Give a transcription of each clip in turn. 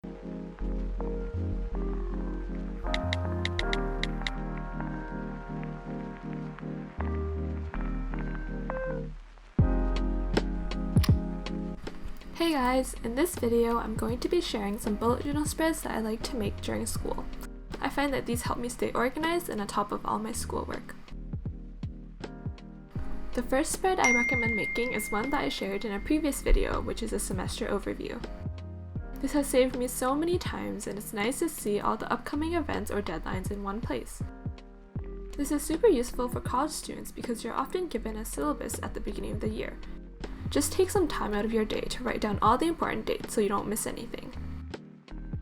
Hey guys, in this video I'm going to be sharing some bullet journal spreads that I like to make during school. I find that these help me stay organized and on top of all my schoolwork. The first spread I recommend making is one that I shared in a previous video, which is a semester overview. This has saved me so many times and it's nice to see all the upcoming events or deadlines in one place. This is super useful for college students because you're often given a syllabus at the beginning of the year. Just take some time out of your day to write down all the important dates so you don't miss anything.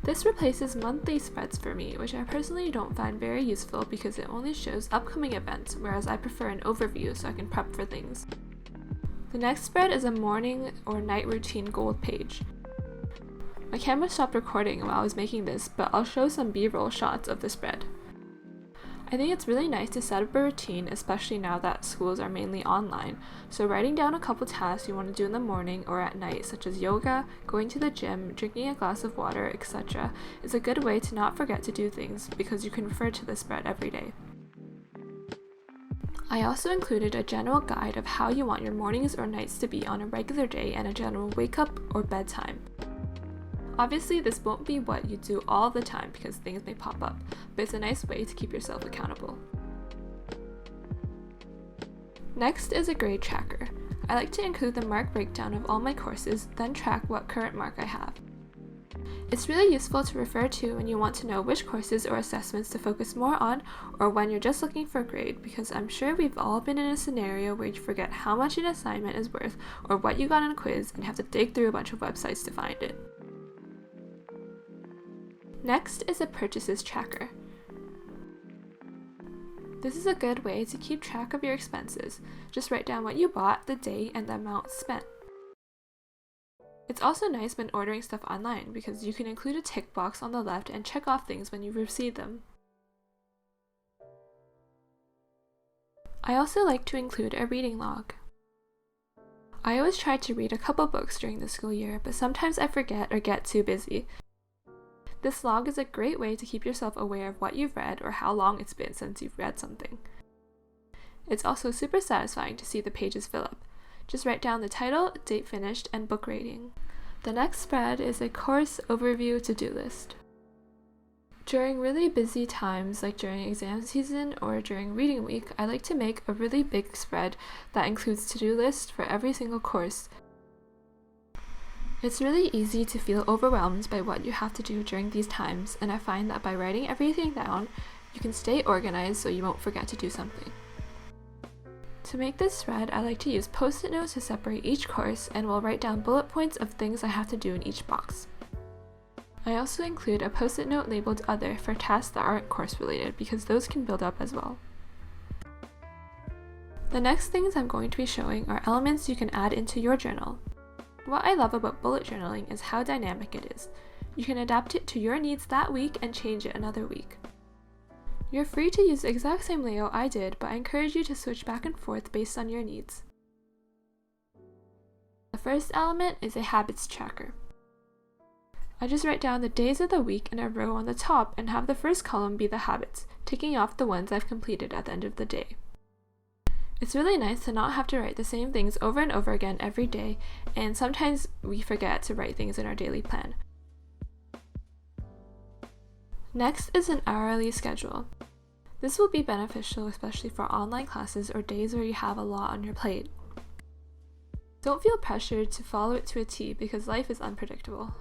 This replaces monthly spreads for me, which I personally don't find very useful because it only shows upcoming events, whereas I prefer an overview so I can prep for things. The next spread is a morning or night routine goal page. My camera stopped recording while I was making this, but I'll show some B-roll shots of the spread. I think it's really nice to set up a routine, especially now that schools are mainly online, so writing down a couple tasks you want to do in the morning or at night, such as yoga, going to the gym, drinking a glass of water, etc., is a good way to not forget to do things because you can refer to the spread every day. I also included a general guide of how you want your mornings or nights to be on a regular day and a general wake up or bedtime. Obviously, this won't be what you do all the time because things may pop up, but it's a nice way to keep yourself accountable. Next is a grade tracker. I like to include the mark breakdown of all my courses, then track what current mark I have. It's really useful to refer to when you want to know which courses or assessments to focus more on or when you're just looking for a grade, because I'm sure we've all been in a scenario where you forget how much an assignment is worth or what you got in a quiz and have to dig through a bunch of websites to find it. Next is a purchases tracker. This is a good way to keep track of your expenses. Just write down what you bought, the day, and the amount spent. It's also nice when ordering stuff online because you can include a tick box on the left and check off things when you receive them. I also like to include a reading log. I always try to read a couple books during the school year, but sometimes I forget or get too busy. This log is a great way to keep yourself aware of what you've read or how long it's been since you've read something. It's also super satisfying to see the pages fill up. Just write down the title, date finished, and book rating. The next spread is a course overview to-do list. During really busy times, like during exam season or during reading week, I like to make a really big spread that includes to-do lists for every single course. It's really easy to feel overwhelmed by what you have to do during these times, and I find that by writing everything down, you can stay organized so you won't forget to do something. To make this spread, I like to use post-it notes to separate each course and will write down bullet points of things I have to do in each box. I also include a post-it note labeled Other for tasks that aren't course related because those can build up as well. The next things I'm going to be showing are elements you can add into your journal. What I love about bullet journaling is how dynamic it is. You can adapt it to your needs that week and change it another week. You're free to use the exact same layout I did, but I encourage you to switch back and forth based on your needs. The first element is a habits tracker. I just write down the days of the week in a row on the top and have the first column be the habits, ticking off the ones I've completed at the end of the day. It's really nice to not have to write the same things over and over again every day, and sometimes we forget to write things in our daily plan. Next is an hourly schedule. This will be beneficial especially for online classes or days where you have a lot on your plate. Don't feel pressured to follow it to a T because life is unpredictable.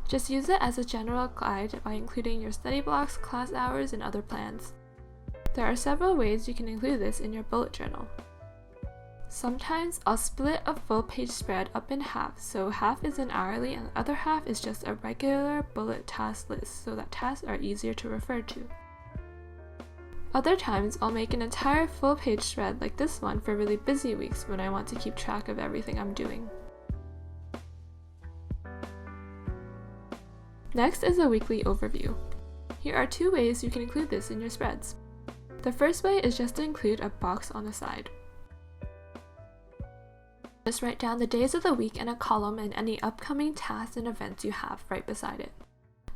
Just use it as a general guide by including your study blocks, class hours, and other plans. There are several ways you can include this in your bullet journal. Sometimes I'll split a full page spread up in half, so half is an hourly and the other half is just a regular bullet task list so that tasks are easier to refer to. Other times I'll make an entire full page spread like this one for really busy weeks when I want to keep track of everything I'm doing. Next is a weekly overview. Here are two ways you can include this in your spreads. The first way is just to include a box on the side. Just write down the days of the week in a column and any upcoming tasks and events you have right beside it.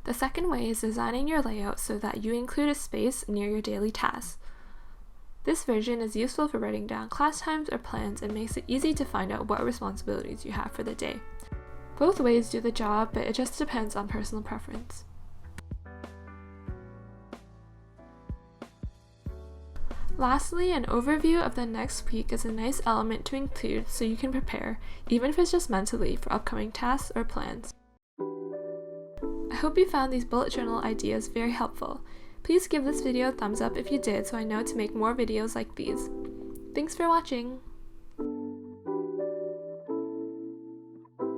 The second way is designing your layout so that you include a space near your daily tasks. This version is useful for writing down class times or plans and makes it easy to find out what responsibilities you have for the day. Both ways do the job, but it just depends on personal preference. Lastly, an overview of the next week is a nice element to include so you can prepare, even if it's just mentally, for upcoming tasks or plans. I hope you found these bullet journal ideas very helpful. Please give this video a thumbs up if you did so I know to make more videos like these. Thanks for watching!